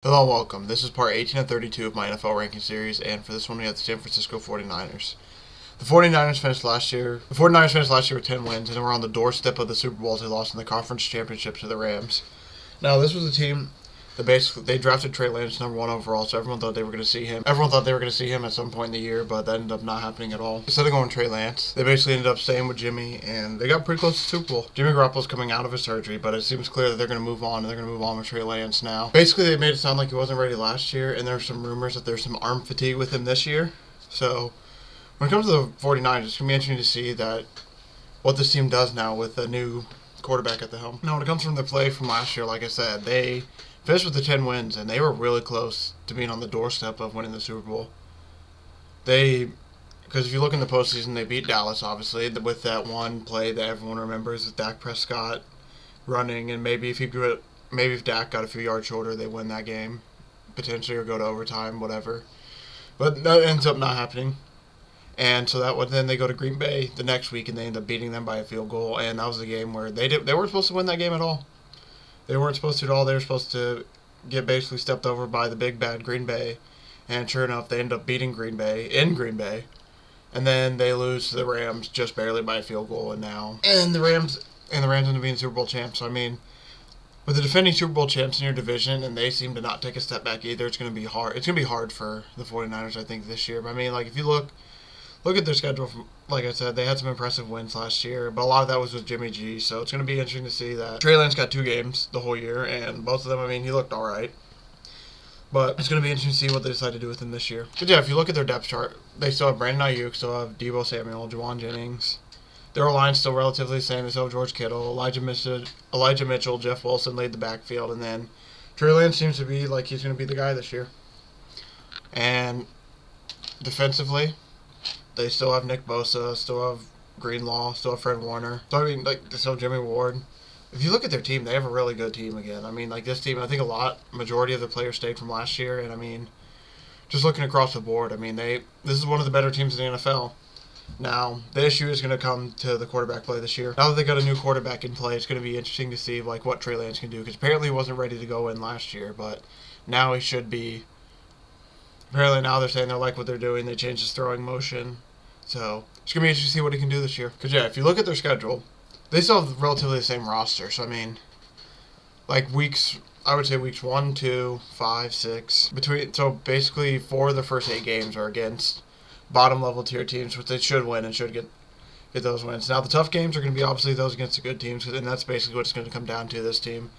Hello and welcome. This is part 18 of 32 of my NFL ranking series, and for this one we have the San Francisco 49ers. The 49ers finished last year with 10 wins, and were on the doorstep of the Super Bowl as they lost in the conference championship to the Rams. Now, this was a team that they drafted TREY number 1 overall, so everyone thought they were going to see him. Everyone thought they were going to see him at some point in the year, but that ended up not happening at all. Instead of going Trey Lance, they basically ended up staying with Jimmy, and they got pretty close to the Super Bowl. Jimmy Garoppolo's coming out of his surgery, but it seems clear that they're going to move on, and they're going to move on with Trey Lance now. Basically, they made it sound like he wasn't ready last year, and there's some rumors that there's some arm fatigue with him this year. So, when it comes to the 49ers, it's going to be interesting to see what this team does now with a new quarterback at the helm. Now, when it comes from the play from last year, like I said, they finished with the 10 wins, and they were really close to being on the doorstep of winning the Super Bowl. Because if you look in the postseason, they beat Dallas, obviously, with that one play that everyone remembers with Dak Prescott running, and maybe if Dak got a few yards shorter, they win that game, potentially, or go to overtime, whatever. But that ends up not happening. And so then they go to Green Bay the next week, and they end up beating them by a field goal, and that was a game where they weren't supposed to win that game at all. They weren't supposed to at all. They were supposed to get basically stepped over by the big bad Green Bay. And sure enough, they end up beating Green Bay in Green Bay. And then they lose to the Rams just barely by a field goal. And the Rams end up being Super Bowl champs. So, I mean, with the defending Super Bowl champs in your division, and they seem to not take a step back either, it's going to be hard. It's going to be hard for the 49ers, I think, this year. But, I mean, like, if you look at their schedule, like I said, they had some impressive wins last year, but a lot of that was with Jimmy G, so it's going to be interesting to see that Trey Lance got 2 games the whole year, and both of them, I mean, he looked all right. But it's going to be interesting to see what they decide to do with him this year. But yeah, if you look at their depth chart, they still have Brandon Ayuk, still have Deebo Samuel, Juwan Jennings. Their line's still relatively the same. They still have George Kittle, Elijah Mitchell, Jeff Wilson lead the backfield, and then Trey Lance seems to be like he's going to be the guy this year. And defensively, they still have Nick Bosa, still have Greenlaw, still have Fred Warner. So, I mean, like, they still have Jimmy Ward. If you look at their team, they have a really good team again. I mean, like, this team, I think majority of the players stayed from last year. And, I mean, just looking across the board, I mean, this is one of the better teams in the NFL. Now, the issue is going to come to the quarterback play this year. Now that they got a new quarterback in play, it's going to be interesting to see, like, what Trey Lance can do. Because apparently he wasn't ready to go in last year, but now he should be. Apparently now they're saying they like what they're doing. They changed his throwing motion. So it's going to be interesting to see what he can do this year. Because, yeah, if you look at their schedule, they still have relatively the same roster. So, I mean, like I would say weeks 1, 2, 5, 6. So basically 4 of the first 8 games are against bottom level tier teams, which they should win and should get those wins. Now, the tough games are going to be obviously those against the good teams, and that's basically what it's going to come down to this team.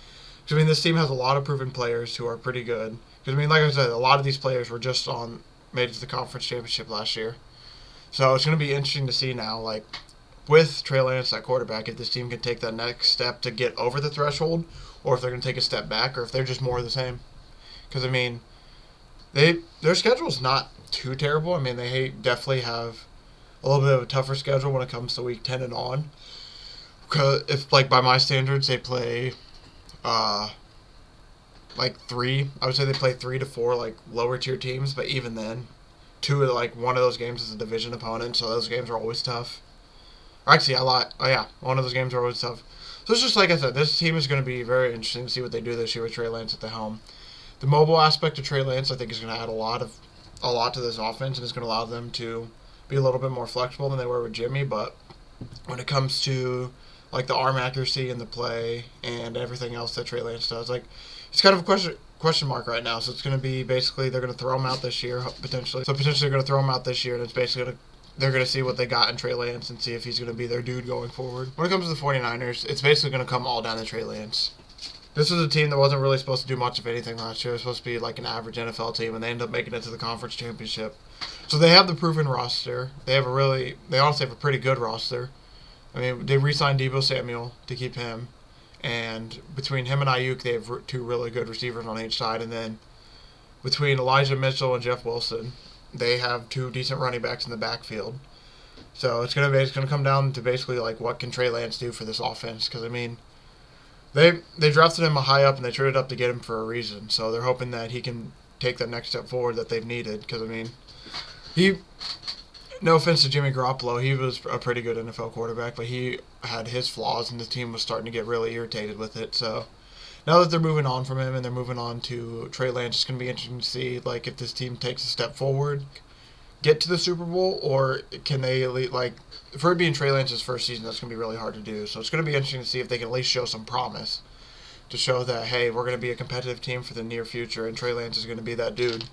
Because, I mean, this team has a lot of proven players who are pretty good. Because, I mean, like I said, a lot of these players were just made it to the conference championship last year. So it's going to be interesting to see now, like, with Trey Lance at quarterback, if this team can take that next step to get over the threshold, or if they're going to take a step back, or if they're just more of the same. Because, I mean, their schedule's not too terrible. I mean, they definitely have a little bit of a tougher schedule when it comes to week 10 and on. Because if, like, by my standards, they play like 3. I would say they play 3 to 4 like lower tier teams, but even then, one of those games is a division opponent, so those games are always tough. Or actually, one of those games are always tough. So it's just like I said, this team is going to be very interesting to see what they do this year with Trey Lance at the helm. The mobile aspect of Trey Lance, I think, is going to add a lot to this offense, and it's going to allow them to be a little bit more flexible than they were with Jimmy. But when it comes to like the arm accuracy and the play and everything else that Trey Lance does, like, it's kind of a question mark right now. So it's going to be basically they're going to throw him out this year, potentially. So potentially they're going to throw him out this year, and it's basically they're going to see what they got in Trey Lance and see if he's going to be their dude going forward. When it comes to the 49ers, it's basically going to come all down to Trey Lance. This was a team that wasn't really supposed to do much of anything last year. It was supposed to be like an average NFL team, and they ended up making it to the conference championship. So they have the proven roster. They honestly have a pretty good roster. I mean, they re-signed Deebo Samuel to keep him. And between him and Ayuk, they have 2 really good receivers on each side. And then between Elijah Mitchell and Jeff Wilson, they have 2 decent running backs in the backfield. So it's gonna come down to basically like what can Trey Lance do for this offense? Because, I mean, they drafted him high up and they traded up to get him for a reason. So they're hoping that he can take that next step forward that they've needed. Because, I mean, no offense to Jimmy Garoppolo, he was a pretty good NFL quarterback, but he had his flaws, and the team was starting to get really irritated with it. So now that they're moving on from him and they're moving on to Trey Lance, it's going to be interesting to see like if this team takes a step forward, get to the Super Bowl, or can they like for it being Trey Lance's first season, that's going to be really hard to do. So it's going to be interesting to see if they can at least show some promise to show that hey, we're going to be a competitive team for the near future, and Trey Lance is going to be that dude.